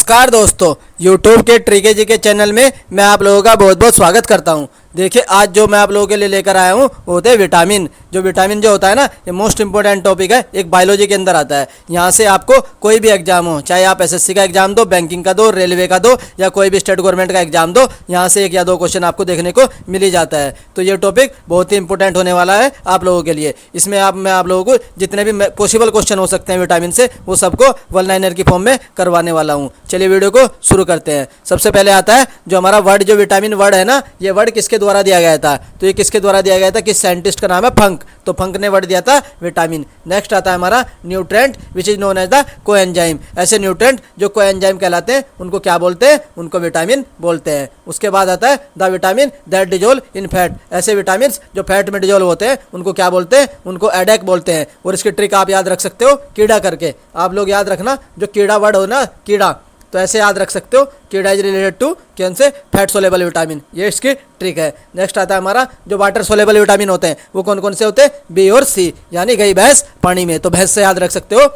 नमस्कार दोस्तों, YouTube के ट्रिके जी के चैनल में मैं आप लोगों का बहुत बहुत स्वागत करता हूं। देखिए, आज जो मैं आप लोगों के लिए लेकर आया हूं वो होते हैं विटामिन। जो विटामिन जो होता है ना, ये मोस्ट इंपॉर्टेंट टॉपिक है, एक बायोलॉजी के अंदर आता है। यहाँ से आपको कोई भी एग्जाम हो, चाहे आप एसएससी का एग्जाम दो, बैंकिंग का दो, रेलवे का दो, या कोई भी स्टेट गवर्नमेंट का एग्जाम दो, यहाँ से एक या दो क्वेश्चन आपको देखने को मिल ही जाता है। तो ये टॉपिक बहुत ही इंपॉर्टेंट होने वाला है आप लोगों के लिए। इसमें मैं आप लोगों को जितने भी पॉसिबल क्वेश्चन हो सकते हैं विटामिन से, वो सबको वन लाइनर की फॉर्म में करवाने वाला हूँ। चलिए वीडियो को शुरू करते हैं। सबसे पहले आता है जो हमारा वर्ड, जो विटामिन वर्ड है ना, ये वर्ड किसके द्वारा दिया गया था? तो ये किसके द्वारा दिया गया था? किस साइंटिस्ट का नाम है? फंक। तो फंक ने वर्ड दिया था विटामिन। नेक्स्ट आता है हमारा nutrient which is known as the coenzyme. ऐसे न्यूट्रेंट जो कोएंजाइम कहलाते हैं उनको क्या बोलते हैं? उनको विटामिन बोलते हैं। उसके बाद आता है the vitamin that dissolve in fat. ऐसे विटामिन जो फैट में डिजोल्व होते हैं उनको क्या बोलते हैं? उनको एडेक बोलते हैं। और इसकी ट्रिक आप याद रख सकते हो कीड़ा करके। आप लोग याद रखना, जो कीड़ा वर्ड हो ना, कीड़ा, तो ऐसे याद रख सकते हो, कीड़ा इज रिलेटेड टू कैन से फैट सोलेबल विटामिन। ये इसकी ट्रिक है। नेक्स्ट आता है हमारा जो वाटर सोलेबल विटामिन होते हैं, वो कौन कौन से होते हैं? बी और सी, यानी गई भैंस पानी में, तो भैंस से याद रख सकते हो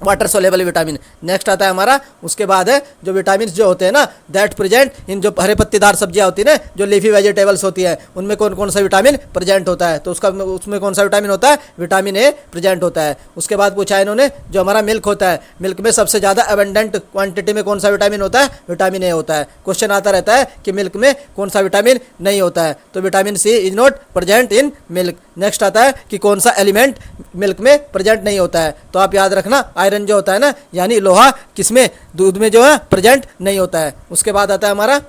वाटर सोलेबल विटामिन। नेक्स्ट आता है हमारा, उसके बाद है जो विटामिन जो होते हैं ना, दैट प्रेजेंट इन, जो हरे पत्तीदार सब्जियां होती है ना, जो लीफी वेजिटेबल्स होती है, उनमें कौन कौन सा विटामिन प्रेजेंट होता है? तो उसमें कौन सा विटामिन होता है? विटामिन ए प्रेजेंट होता है। उसके बाद पूछा है इन्होंने, जो हमारा मिल्क होता है, मिल्क में सबसे ज़्यादा अबेंडेंट क्वांटिटी में कौन सा विटामिन होता है? विटामिन ए होता है। क्वेश्चन आता रहता है कि मिल्क में कौन सा विटामिन नहीं होता है? तो vitamin C is not present in milk. Next आता है कि कौन सा एलिमेंट मिल्क में प्रेजेंट नहीं होता है? तो आप याद रखना, आयरन जो होता है ना, यानी लोहा, किसमें? दूध में जो है प्रेजेंट नहीं होता है। उसके बाद आता है हमारा,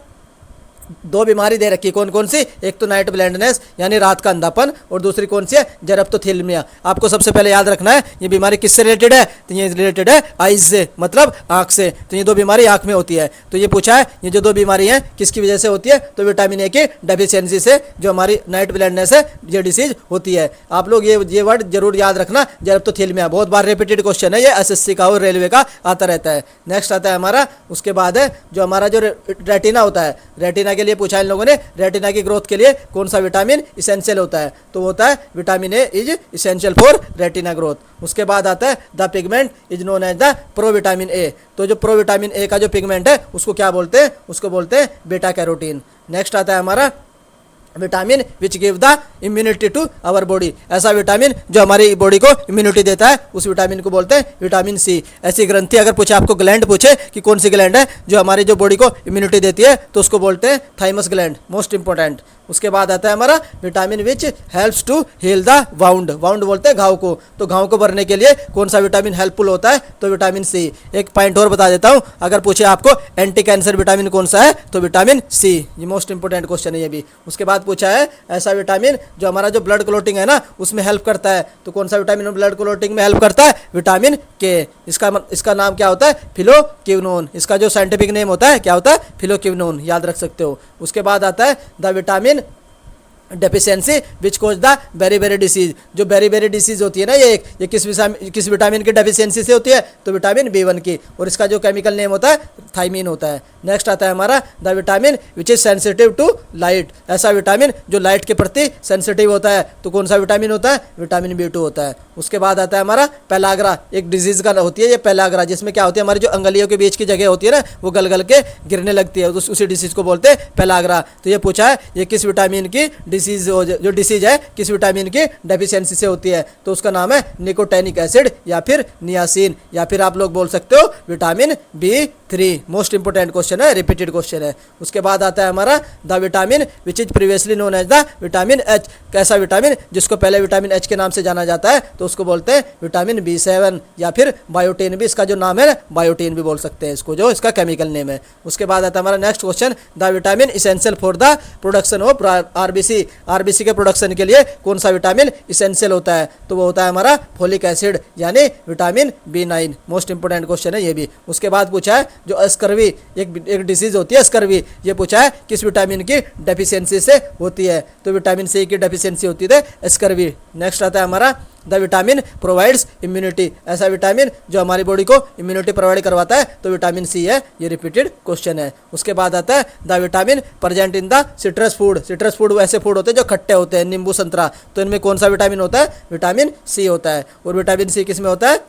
दो बीमारी दे रखी है, कौन कौन सी? एक तो नाइट ब्लाइंडनेस यानी रात का अंधापन, और दूसरी कौन सी है? जेरप्टोथेल्मिया। आपको सबसे पहले याद रखना है ये बीमारी किससे रिलेटेड है? तो ये रिलेटेड है आइज से, मतलब आंख से। तो ये दो बीमारी आंख में होती है। तो ये पूछा है ये जो दो बीमारी हैं किसकी वजह से होती है? तो विटामिन ए की डेफिशिएंसी से जो हमारी नाइट ब्लाइंडनेस है, ये डिसीज होती है। आप लोग ये वर्ड जरूर याद रखना, जेरप्टोथेल्मिया। बहुत बार रिपीटेड क्वेश्चन है ये, एसएससी का और रेलवे का आता रहता है। नेक्स्ट आता है हमारा, उसके बाद है जो हमारा जो रेटिना होता है, रेटिना के लिए पूछा इन लोगों ने, रेटिना की ग्रोथ के लिए कौन सा विटामिन इसेंशियल होता है? तो होता है vitamin A is essential for retina growth. उसके बाद आता है the pigment is known as the pro vitamin A. तो जो प्रो विटामिन ए का जो पिगमेंट है उसको क्या बोलते हैं? उसको बोलते हैं बीटा कैरोटीन। नेक्स्ट आता है हमारा vitamin which give the immunity to our body. ऐसा विटामिन जो हमारी बॉडी को इम्यूनिटी देता है, उस विटामिन को बोलते हैं विटामिन सी। ऐसी ग्रंथि अगर पूछे, आपको ग्लैंड पूछे कि कौन सी ग्लैंड है जो हमारी जो बॉडी को इम्यूनिटी देती है, तो उसको बोलते हैं थाइमस ग्लैंड, मोस्ट इंपॉर्टेंट। उसके बाद आता है हमारा vitamin which helps to heal the wound. Wound बोलते हैं घाव को। तो घाव को भरने के लिए कौन सा विटामिन हेल्पफुल होता है? तो विटामिन सी। एक पॉइंट और बता देता हूँ, अगर पूछे आपको एंटी कैंसर विटामिन कौन सा है, तो विटामिन सी। ये मोस्ट इंपॉर्टेंट क्वेश्चन है ये भी। उसके बाद पूछा है ऐसा विटामिन जो हमारा जो ब्लड क्लोटिंग है ना, उसमें हेल्प करता है। तो कौन सा विटामिन ब्लड क्लोटिंग में हेल्प करता है? विटामिन के। इसका नाम क्या होता है? फिलोक्विनोन। इसका जो साइंटिफिक नेम होता है क्या होता है? फिलोक्विनोन, याद रख सकते हो। उसके बाद आता है the vitamin deficiency which cause the beri disease. जो बेरी डिसीज होती है ना, ये किस विटामिन की डेफिशिएंसी से होती है? तो विटामिन B1 की। और इसका जो केमिकल नेम होता है थाइमीन होता है। नेक्स्ट आता है हमारा the vitamin which is sensitive to light. ऐसा विटामिन जो लाइट के प्रति सेंसिटिव होता है, तो कौन सा विटामिन होता है? विटामिन B2 होता है। उसके बाद आता है हमारा पेलाग्रा। एक डिजीज का होती है ये पेलाग्रा, जिसमें क्या होती है, हमारी जो अंगलियों के बीच की जगह होती है ना, वो गल गल के गिरने लगती है, उसी डिसीज को बोलते हैं पेलाग्रा। तो ये पूछा है ये किस विटामिन की डिसीज, जो डिसीज है किस विटामिन की डेफिशिएंसी से होती है? तो उसका नाम है निकोटेनिक एसिड या फिर नियासिन, या फिर आप लोग बोल सकते हो vitamin B3। Most important question है, रिपीटेड क्वेश्चन है। उसके बाद आता है हमारा the vitamin which is previously known as the vitamin H. कैसा विटामिन जिसको पहले विटामिन एच के नाम से जाना जाता है, तो उसको बोलते हैं विटामिन B7 या फिर बायोटीन भी। इसका जो नाम है बायोटीन भी बोल सकते हैं इसको, जो इसका केमिकल नेम है। उसके बाद आता है हमारा next question, the vitamin essential for the production of RBC. RBC के प्रोडक्शन के लिए कौन सा विटामिन इसेंशियल होता है? तो वो होता है हमारा फोलिक एसिड यानी vitamin B9। Most important question है ये भी। उसके बाद पूछा है जो स्कर्वी, एक डिसीज होती है स्कर्वी, ये पूछा है किस विटामिन की डेफिशिएंसी से होती है? तो विटामिन सी की डेफिशिएंसी होती है स्कर्वी। नेक्स्ट आता है हमारा द विटामिन प्रोवाइड्स इम्यूनिटी। ऐसा विटामिन जो हमारी बॉडी को इम्यूनिटी प्रोवाइड करवाता है, तो विटामिन सी है। ये रिपीटेड क्वेश्चन है। उसके बाद आता है the vitamin present in the citrus food. Citrus food ऐसे फूड होते हैं जो खट्टे होते हैं, नींबू संतरा, तो इनमें कौन सा विटामिन होता है? विटामिन सी होता है। और विटामिन सी किस में होता है?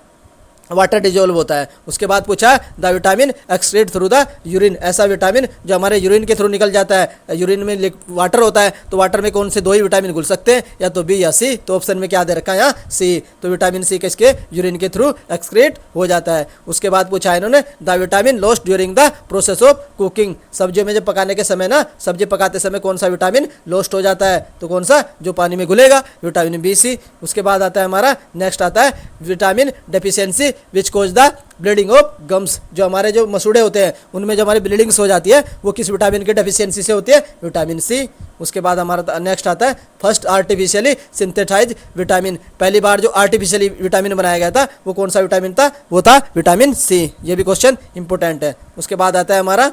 वाटर डिजोल्व होता है। उसके बाद पूछा the vitamin excrete through the urine, ऐसा विटामिन जो हमारे यूरिन के थ्रू निकल जाता है। यूरिन में वाटर होता है, तो वाटर में कौन से दो ही विटामिन घुल सकते हैं, या तो बी या सी। तो ऑप्शन में क्या दे रखा है यहाँ, सी। तो विटामिन सी किसके यूरिन के थ्रू एक्सक्रीट हो जाता है। उसके बाद पूछा इन्होंने the vitamin lost during the process of cooking, सब्जियों में जब पकाने के समय ना, सब्जी पकाते समय कौन सा विटामिन लॉस्ट हो जाता है, तो कौन सा, जो पानी में घुलेगा, विटामिन बी सी। उसके बाद आता है हमारा नेक्स्ट आता है vitamin deficiency which cause the bleeding of gums, जो हमारे जो मसूड़े होते हैं उनमें जो हमारी ब्लीडिंग्स हो जाती है वो किस विटामिन की डेफिशिएंसी से होती है, विटामिन सी। उसके बाद हमारा नेक्स्ट आता है फर्स्ट आर्टिफिशियली सिंथेसाइज विटामिन, पहली बार जो आर्टिफिशियली विटामिन बनाया गया था वो कौन सा विटामिन था, वो था विटामिन सी। ये भी क्वेश्चन इंपॉर्टेंट है। उसके बाद आता है हमारा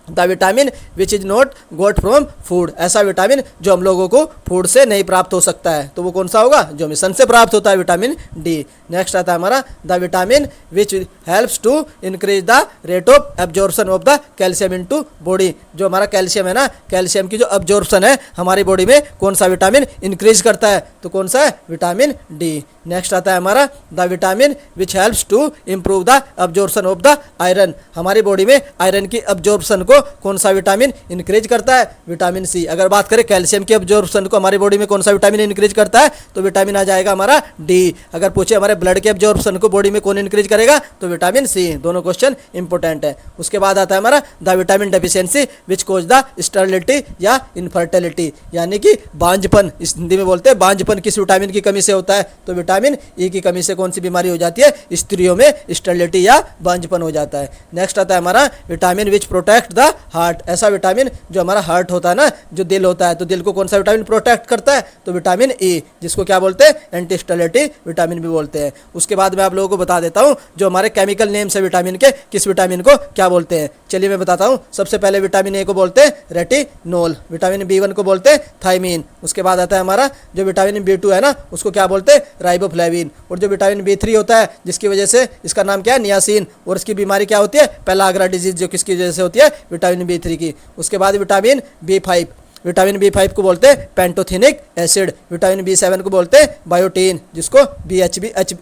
the vitamin which is not goat from food, ऐसा विटामिन जो हम लोगों को फूड से नहीं प्राप्त हो सकता है, तो वो कौन सा होगा, जो हमें सन से प्राप्त होता है, विटामिन डी। नेक्स्ट आता है हमारा the vitamin which helps to increase the rate of absorption of the calcium into body, जो हमारा कैल्शियम है ना, कैल्शियम की जो एब्जॉर्प्शन है हमारी बॉडी में कौन सा विटामिन इंक्रीज करता है, तो कौन सा है, विटामिन डी। नेक्स्ट आता है हमारा the vitamin which helps to improve the absorption of the iron, हमारी बॉडी में आयरन की एब्जॉर्प्शन को कौन सा विटामिन इंक्रीज करता है, विटामिन सी। अगर बात करें कैल्शियम की एब्जॉर्प्शन को हमारी बॉडी में कौन सा विटामिन इंक्रीज करता है, तो विटामिन आ जाएगा हमारा डी। अगर पूछे हमारे ब्लड के एब्जॉर्प्शन को बॉडी में कौन इंक्रीज करेगा, तो विटामिन सी। दोनों क्वेश्चन इंपॉर्टेंट है। उसके बाद आता है हमारा the vitamin deficiency which cause the sterility या इनफर्टिलिटी, यानी कि बांझपन, इस हिंदी में बोलते हैं बांझपन किस विटामिन की कमी से होता है, तो विटामिन ई की कमी से कौन सी बीमारी हो जाती है, स्त्रियों में स्टेरिलिटी या बांझपन हो जाता है। नेक्स्ट आता है हमारा vitamin which protect the heart, ऐसा विटामिन जो हमारा हार्ट होता है ना, जो दिल होता है, तो दिल को कौन सा विटामिन प्रोटेक्ट करता है, तो विटामिन ई, जिसको क्या बोलते हैं, एंटी स्टेरिलिटी विटामिन भी बोलते हैं। उसके बाद मैं आप लोगों को बता देता हूं जो हमारे केमिकल नेम्स है विटामिन के, किस विटामिन को क्या बोलते हैं। चलिए मैं बताता हूं। सबसे पहले विटामिन ए को बोलते हैं रेटिनोल, विटामिन बी1 को बोलते हैं थायमीन। उसके बाद आता है हमारा जो विटामिन बी2 है ना, उसको क्या बोलते हैं, राइबोफ्लेविन। और जो विटामिन बी3 होता है, जिसकी वजह से इसका नाम क्या है, नियासिन, और इसकी बीमारी क्या होती है, पेलाग्रा डिजीज, जो किसकी वजह से होती है, विटामिन बी3 की। उसके बाद विटामिन बी5, विटामिन बी5 को बोलते हैं पेंटोथेनिक एसिड। विटामिन बी7 को बोलते हैं बायोटीन, जिसको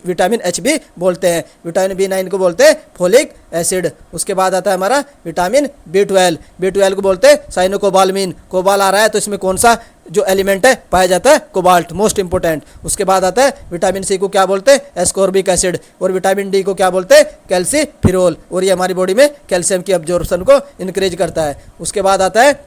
विटामिन एच भी बोलते हैं। विटामिन बी9 को बोलते हैं फोलिक एसिड। उसके बाद आता है हमारा विटामिन बी12 को बोलते हैं साइनोकोबालमिन। कोबाल आ रहा है तो इसमें कौन सा जो एलिमेंट है पाया जाता है, कोबाल्ट, मोस्ट इंपोर्टेंट। उसके बाद आता है विटामिन सी को क्या बोलते हैं, एस्कॉर्बिक एसिड। और विटामिन डी को क्या बोलते हैं, कैल्सीफिरोल, और ये हमारी बॉडी में कैल्शियम की एब्जॉर्प्शन को इंक्रीज करता है। उसके बाद आता है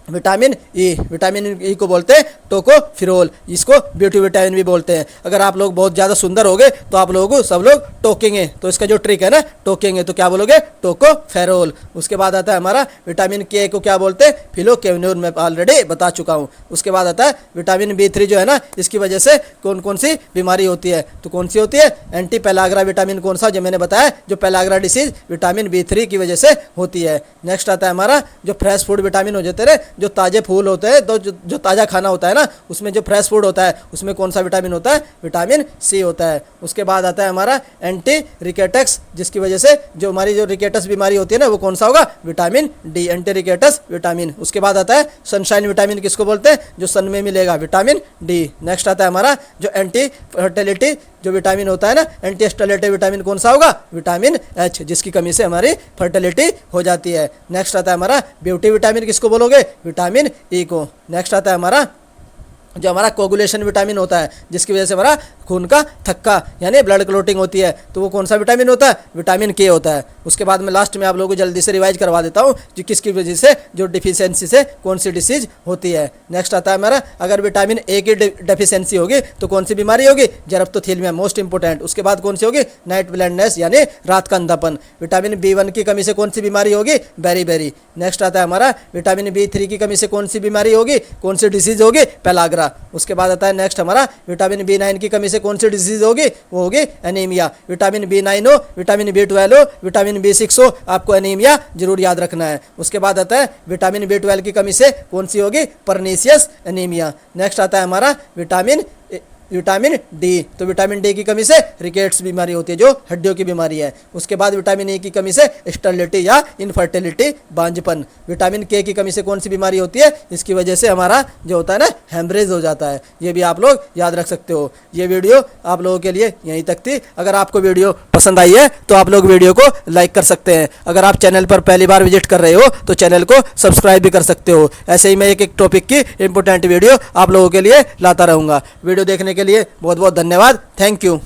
विटामिन ई, विटामिन ई को बोलते हैं टोकोफिरोल, इसको ब्यूटी विटामिन भी बोलते हैं। अगर आप लोग बहुत ज़्यादा सुंदर होगे तो आप लोगों को सब लोग टोकेंगे, तो इसका जो ट्रिक है ना, टोकेंगे, तो क्या बोलोगे, टोकोफेरोल। उसके बाद आता है हमारा विटामिन के को क्या बोलते हैं, फिलोकेविनोन, मैं ऑलरेडी बता चुका हूँ। उसके बाद आता है विटामिन बी3 जो है ना, इसकी वजह से कौन कौन सी बीमारी होती है, तो कौन सी होती है, एंटी पेलाग्रा विटामिन, कौन सा, जो मैंने बताया, जो पेलाग्रा डिसीज विटामिन बी3 की वजह से होती है। नेक्स्ट आता है हमारा जो फ्रेश फूड विटामिन हो जाते हैं, जो ताजे फूल होते हैं, तो जो ताज़ा खाना होता है ना, उसमें जो फ्रेश फूड होता है उसमें कौन सा विटामिन होता है, विटामिन सी होता है। उसके बाद आता है हमारा एंटी रिकेटस, जिसकी वजह से जो हमारी जो रिकेटस बीमारी होती है ना, वो कौन सा होगा, vitamin D, anti rickets vitamin. उसके बाद आता है सनशाइन विटामिन, किसको बोलते हैं, जो सन में मिलेगा, विटामिन डी। नेक्स्ट आता है हमारा जो एंटी फर्टिलिटी जो विटामिन होता है ना, एंटी स्टेरिलिटी विटामिन कौन सा होगा, विटामिन एच, जिसकी कमी से हमारी फर्टिलिटी हो जाती है। नेक्स्ट आता है हमारा ब्यूटी विटामिन, किसको बोलोगे, विटामिन ई को। नेक्स्ट आता है हमारा जो हमारा कोगुलेशन विटामिन होता है, जिसकी वजह से हमारा खून का थक्का यानी ब्लड क्लोटिंग होती है, तो वो कौन सा विटामिन होता है, विटामिन के होता है। उसके बाद में लास्ट में आप लोगों को जल्दी से रिवाइज करवा देता हूँ जो किसकी वजह से जो डिफिशियंसी से कौन सी डिसीज होती है। नेक्स्ट आता है हमारा अगर विटामिन ए की डेफिशिएंसी होगी तो कौन सी बीमारी होगी, जेरप्टोथीलिया, मोस्ट इंपोर्टेंट। उसके बाद कौन सी होगी, नाइट ब्लाइंडनेस यानी रात का अंधापन। विटामिन बी1 की कमी से कौन सी बीमारी होगी, बेरी। नेक्स्ट आता है हमारा विटामिन बी3 की कमी से कौन सी बीमारी होगी, कौन सी डिसीज होगी, पेलाग्रा। उसके बाद आता है नेक्स्ट हमारा विटामिन बी9 की कमी से कौन सी डिजीज होगी, वो होगी एनीमिया। विटामिन बी9 हो, विटामिन बी12 हो, विटामिन बी6 हो, आपको एनीमिया जरूर याद रखना है। उसके बाद आता है विटामिन बी12 की कमी से कौन सी होगी, परनीसियस एनीमिया। नेक्स्ट आता है हमारा विटामिन विटामिन डी, तो विटामिन डी की कमी से रिकेट्स बीमारी होती है जो हड्डियों की बीमारी है। उसके बाद विटामिन ई की कमी से स्टर्लिटी या इनफर्टिलिटी, बांझपन। विटामिन के की कमी से कौन सी बीमारी होती है, इसकी वजह से हमारा जो होता है ना हेमरेज हो जाता है। ये भी आप लोग याद रख सकते हो। ये वीडियो आप लोगों के लिए यहीं तक थी। अगर आपको वीडियो पसंद आई है तो आप लोग वीडियो को लाइक कर सकते हैं। अगर आप चैनल पर पहली बार विजिट कर रहे हो तो चैनल को सब्सक्राइब भी कर सकते हो। ऐसे ही मैं एक टॉपिक की इंपॉर्टेंट वीडियो आप लोगों के लिए लाता रहूँगा। वीडियो देखने के लिए बहुत बहुत धन्यवाद। Thank you.